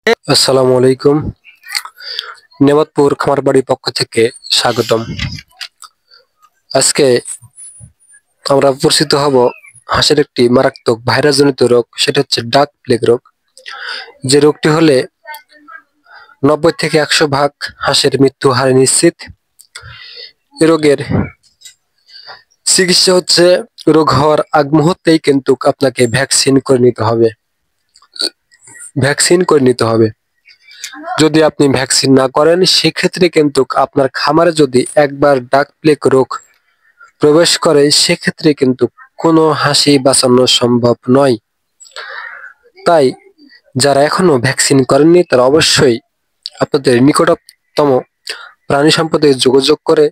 আসসালামু আলাইকুম। নেমাতপুর খামারবাড়ি পক্ষ থেকে স্বাগতম। আজকে আমরা পরিচিত হব হাঁসের একটি মারাত্মক ভাইরাসজনিত রোগ, সেটা হচ্ছে ডাক প্লেগ রোগ। যে রোগটি হলে 90 থেকে 100 ভাগ হাঁসের মৃত্যু হার নিশ্চিত। এ রোগের চিকিৎসা হচ্ছে রোগ হওয়ার আগ মুহূর্তেই কিন্তু আপনাকে ভ্যাকসিন করে নিতে হবে। যদি আপনি ভ্যাকসিন না করেন সেক্ষেত্রে কিন্তু আপনার খামারে যদি একবার ডাক প্লেগ রোগ প্রবেশ করে সেক্ষেত্রে কিন্তু কোনো হাঁসই বাঁচানো সম্ভব নয়। তাই যারা এখনো ভ্যাকসিন করেননি তারা অবশ্যই আপনাদের নিকটতম প্রাণী সম্পদে যোগাযোগ করে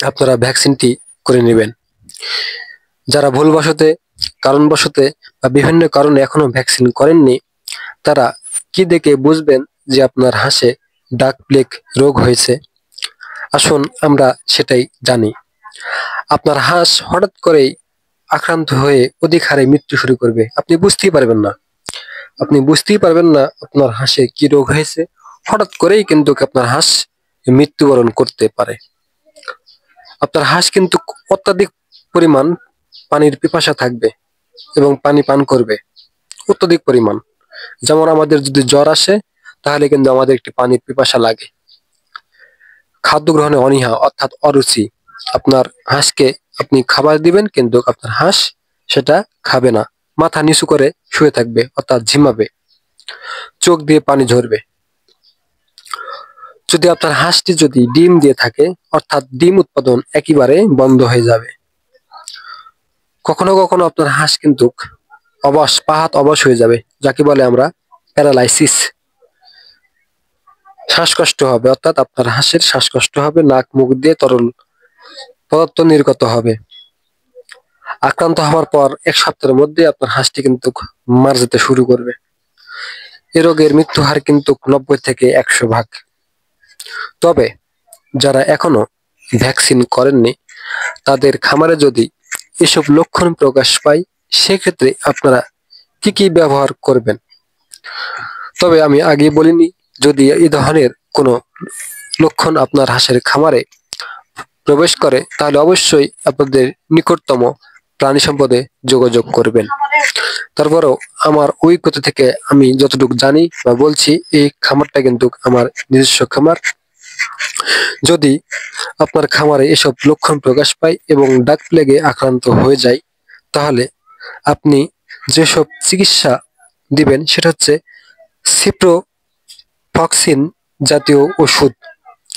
আপনারা ভ্যাকসিনটি করে নেবেন। যারা ভুলবশতে, কারণবশতে বা বিভিন্ন কারণে এখনো ভ্যাকসিন করেননি তারা কি দেখে বুঝবেন যে আপনার হাঁসে ডাক প্লেগ রোগ হয়েছে? আসুন আমরা সেটাই জানি। আপনার হাঁস হঠাৎ করেই আক্রান্ত হয়ে অধিক হারে মৃত্যু শুরু করবে, আপনি বুঝতেই পারবেন না আপনার হাঁসে কি রোগ হয়েছে। হঠাৎ করেই কিন্তু আপনার হাঁস মৃত্যুবরণ করতে পারে। আপনার হাঁস কিন্তু অত্যাধিক পরিমাণ পানির পিপাসা থাকবে এবং পানি পান করবে অত্যধিক পরিমাণ। যেমন আমাদের যদি জ্বর আসে তাহলে কিন্তু আমাদের একটি পানির পিপাসা লাগে। খাদ্য গ্রহণে অনীহা অর্থাৎ অরুচি, আপনার হাঁসকে আপনি খাবার দিবেন কিন্তু আপনার হাঁস সেটা খাবে না, মাথা নিচু করে শুয়ে থাকবে অর্থাৎ ঝিমাবে, চোখ দিয়ে পানি ঝরবে। যদি আপনার হাঁসটি যদি ডিম দিয়ে থাকে অর্থাৎ ডিম উৎপাদন একেবারে বন্ধ হয়ে যাবে। কখনো কখনো আপনার হাঁস কিন্তু পা হাত অবশ হয়ে যাবে, যাকে বলে আমরা প্যারালাইসিস। শ্বাসকষ্ট হবে অর্থাৎ আপনার হাঁসের শ্বাসকষ্ট হবে, নাক মুখ দিয়ে তরল পদার্থ নির্গত হবে। আক্রান্ত হওয়ার পর 1 সপ্তাহের মধ্যে আপনার হাঁসটি কিন্তু মারা যেতে শুরু করবে। এ রোগের মৃত্যু হার কিন্তু 90 থেকে 100 ভাগ। তবে যারা এখনো ভ্যাকসিন করেননি তাদের খামারে যদি এসব লক্ষণ প্রকাশ পায় সেক্ষেত্রে আপনারা কি ব্যবহার করবেন। তবে আমি আগে বলিনি, যদি এই ধরনের কোনো লক্ষণ আপনার হাঁসের খামারে প্রবেশ করে তাহলে অবশ্যই আপনাদের নিকটতম প্রাণী সম্পদে যোগাযোগ করবেন। তারপরেও আমার অভিজ্ঞতা থেকে আমি যতটুকু জানি বা বলছি, এই খামারটা কিন্তু আমার নিজস্ব খামার। যদি আপনার খামারে এসব লক্ষণ প্রকাশ পায় এবং ডাক প্লেগে আক্রান্ত হয়ে যায় তাহলে আপনি যেসব চিকিৎসা দিবেন সেটা হচ্ছে সিপ্রোফ্লক্সিন জাতীয় ওষুধ।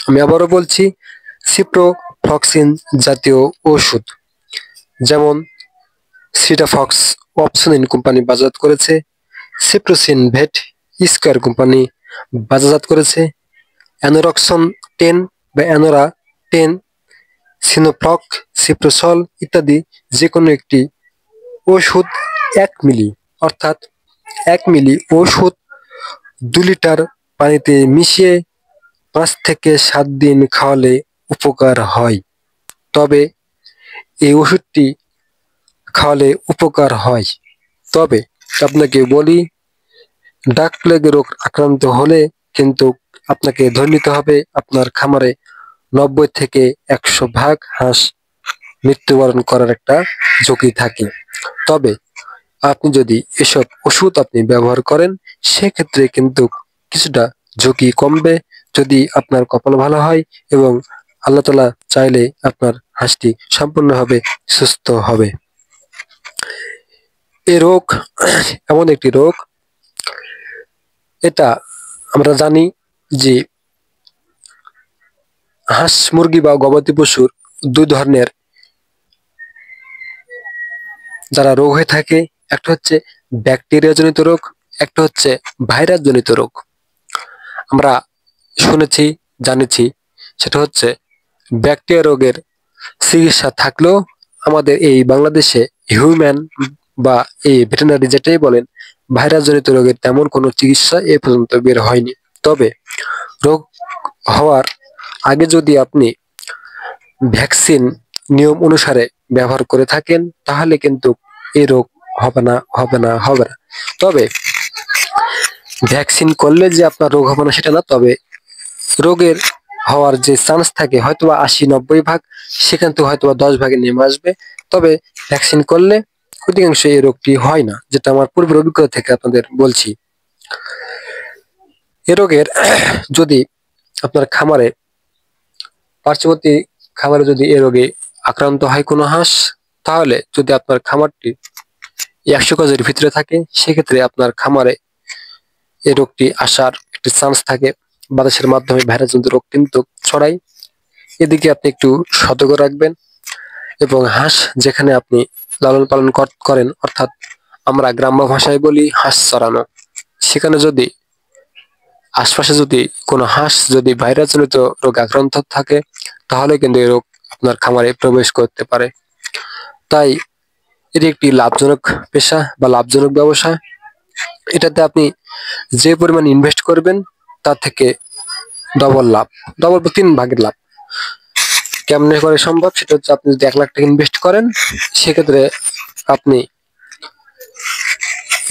আমি আবারও বলছি, সিপ্রোফ্লক্সিন জাতীয় ওষুধ, যেমন সিটাফক্স অপসনিন কোম্পানি বাজারজাত করেছে, সিপ্রোসিন ভেট স্কয়ার কোম্পানি বাজারজাত করেছে, অ্যানোরক্সন 10 বা অ্যানোরা 10, সিনোফ্লক, সিপ্রোসল ইত্যাদি যে কোনো একটি ওষুধ 1 মিলি অর্থাৎ 1 মিলি ওষুধ 2 লিটার পানিতে মিশিয়ে 5 থেকে 7 দিন খাওয়ালে উপকার হয়। তবে এই ওষুধটি খাওয়ালে উপকার হয়, তবে আপনাকে বলি, ডাক প্লেগ রোগ আক্রান্ত হলে কিন্তু আপনাকে ধরে নিতে হবে আপনার খামারে 90 থেকে 100 ভাগ হাঁস মৃত্যুবরণ করার একটা ঝুঁকি থাকে। তবে আপনি যদি এসব ওষুধ আপনি ব্যবহার করেন সেক্ষেত্রে কিন্তু কিছুটা ঝুঁকি কমবে, যদি আপনার কপাল ভালো হয় এবং আল্লাহ তাআলা চাইলে আপনার হাঁসটি সম্পূর্ণভাবে সুস্থ হবে। এই রোগ এমন একটি রোগ, এটা আমরা জানি যে হাঁস মুরগি বা গবাদি পশুর 2 ধরনের যারা রোগ হয়ে থাকে, একটা হচ্ছে ব্যাকটেরিয়া জনিত রোগ, একটা হচ্ছে ভাইরাস জনিত রোগ। আমরা শুনেছি, জানেছি, সেটা হচ্ছে ব্যাকটেরিয়া রোগের চিকিৎসা থাকলেও আমাদের এই বাংলাদেশে হিউম্যান বা এই ভেটেরিনারি যেটাই বলেন, ভাইরাস জনিত রোগের তেমন কোনো চিকিৎসা এ পর্যন্ত বের হয়নি। তবে রোগ হওয়ার আগে যদি আপনি ভ্যাকসিন নিয়ম অনুসারে ব্যবহার করে থাকেন তাহলে কিন্তু এই রোগ হবে না। তবে ভ্যাকসিন করলে যে আপনার রোগ হবে না সেটা না, তবে রোগের হওয়ার যে চান্স থাকে হয়তোবা 80-90 ভাগ, সেখান থেকে হয়তোবা 10 ভাগে নেমে আসবে। তবে ভ্যাকসিন করলে অধিকাংশ এই রোগটি হয় না, যেটা আমার পূর্বের অভিজ্ঞতা থেকে আপনাদের বলছি। এ রোগের যদি আপনার পার্শ্ববর্তী খামারে যদি এ রোগে আক্রান্ত হয় কোনো হাঁস, তাহলে যদি আপনার খামারটি 100 গজের ভিতরে থাকে, সেক্ষেত্রে আপনার খামারে এই রোগটি আসার একটি চান্স থাকে। বাতাসের মাধ্যমে ভাইরাসজনিত রোগ কিন্তু ছড়ায়। এদিকে আপনি একটু সতর্ক রাখবেন। এবং হাঁস যেখানে আপনি লালন পালন করেন, অর্থাৎ আমরা গ্রাম্য ভাষায় বলি হাঁস চরানো, সেখানে যদি আশপাশে যদি কোনো হাঁস যদি ভাইরাসজনিত রোগে আক্রান্ত থাকে, তাহলে কিন্তু এই রোগ আপনার খামারে প্রবেশ করতে পারে। তাই এটি একটি লাভজনক পেশা বা লাভজনক ব্যবসা। এটাতে আপনি যে পরিমাণ ইনভেস্ট করবেন তার থেকে ডবল লাভ, ডবল 3 ভাগের লাভ। কেমনে করে সম্ভব? সেটা হচ্ছে, আপনি যদি 1 লাখ টাকা ইনভেস্ট করেন, সেক্ষেত্রে আপনি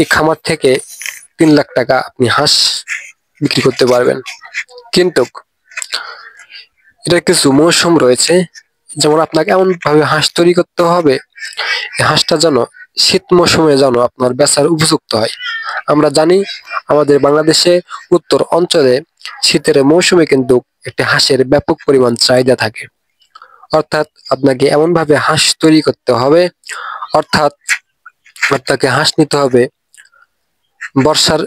এই খামার থেকে 3 লাখ টাকা আপনি হাঁস বিক্রি করতে পারবেন। কিন্তু এটার কিছু মৌসুম রয়েছে, যেমন আপনাকে এমন ভাবে হাঁস তৈরি করতে হবে, এই হাঁসটা যেন শীত মৌসুমে যেন আপনার বেচার উপযুক্ত হয়। আমরা জানি আমাদের বাংলাদেশে উত্তর অঞ্চলে শীতের মৌসুমে কিন্তু একটি হাঁসের ব্যাপক পরিমাণ চাহিদা থাকে। অর্থাৎ আপনাকে এমন ভাবে হাঁস তৈরি করতে হবে, অর্থাৎ আপনাকে হাঁস নিতে হবে বর্ষার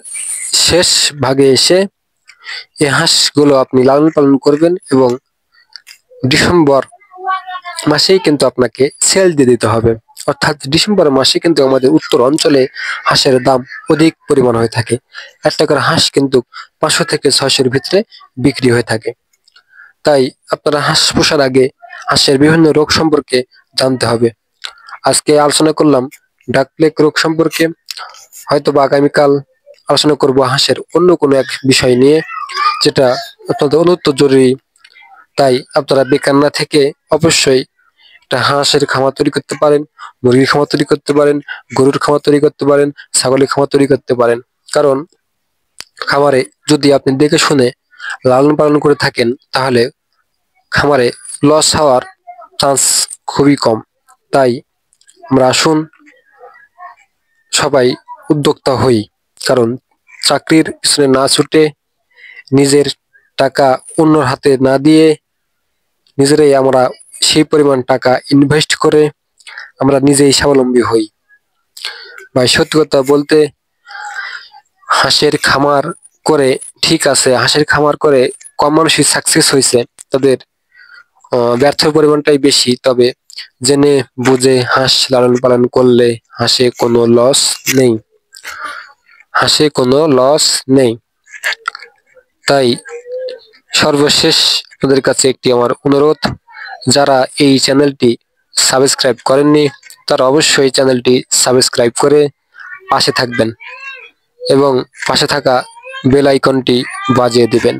শেষ ভাগে এসে। এই হাঁসগুলো আপনি লালন পালন করবেন এবং ডিসেম্বর মাসেই কিন্তু আপনাকে সেল দিয়ে দিতে হবে। অর্থাৎ ডিসেম্বর মাসে কিন্তু আমাদের উত্তর অঞ্চলে হাঁসের দাম অধিক পরিমাণ হয়ে থাকে। একটা করে হাঁস কিন্তু 500 থেকে 600-এর ভিতরে বিক্রি হয়ে থাকে। তাই আপনারা হাঁস পোষার আগে হাঁসের বিভিন্ন রোগ সম্পর্কে জানতে হবে। আজকে আলোচনা করলাম ডাক প্লেগ রোগ সম্পর্কে, হয়তো বা আগামীকাল আলোচনা করব হাঁসের অন্য কোনো এক বিষয় নিয়ে, যেটা আপনাদের অত্যন্ত জরুরি। তাই আপনারা বেকার না থেকে অবশ্যই একটা হাঁসের খামার তৈরি করতে পারেন, মুরগির খামার তৈরি করতে পারেন, গরুর খামার তৈরি করতে পারেন, ছাগলের খামার তৈরি করতে পারেন। কারণ খামারে যদি আপনি দেখে শুনে লালন পালন করে থাকেন, তাহলে খামারে লস হওয়ার চান্স খুবই কম। তাই আমরা আসুন সবাই উদ্যোক্তা হই, কারণ চাকরির পিছনে না ছুটে, নিজের টাকা অন্যর হাতে না দিয়ে, নিজেরাই আমরা সেই পরিমাণ টাকা ইনভেস্ট করে আমরা নিজেই স্বাবলম্বী হই। ভাই সত্যি কথা বলতে, হাঁসের খামার করে ঠিক আছে, হাঁসের খামার করে কম মানুষই সাকসেস হয়েছে, তাদের ব্যর্থ পরিমাণটাই বেশি। তবে জেনে বুঝে হাঁস লালন পালন করলে হাঁসে কোনো লস নেই, হাঁসে কোনো লস নেই। তাই সর্বশেষ আপনাদের কাছে একটি আমার অনুরোধ, যারা এই চ্যানেলটি সাবস্ক্রাইব করেননি, তারা অবশ্যই চ্যানেলটি সাবস্ক্রাইব করে পাশে থাকবেন এবং পাশে থাকা বেল আইকনটি বাজিয়ে দিবেন।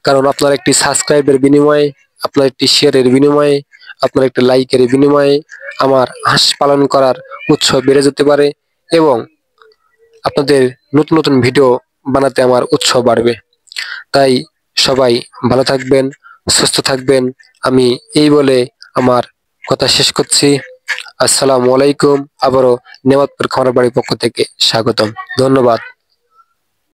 কারণ আপনার একটি সাবস্ক্রাইবের বিনিময়ে, আপনার একটি শেয়ারের বিনিময়ে, আপনার একটি লাইকের বিনিময়ে আমার হাঁস পালন করার উৎসাহ বেড়ে যেতে পারে এবং আপনাদের নতুন নতুন ভিডিও বানাতে আমার উৎসাহ বাড়বে। তাই সবাই ভালো থাকবেন, সুস্থ থাকবেন। আমি এই বলে আমার কথা শেষ করছি। আসসালামু আলাইকুম। আবারও নেমাতপুর খামার বাড়ির পক্ষ থেকে স্বাগতম। ধন্যবাদ।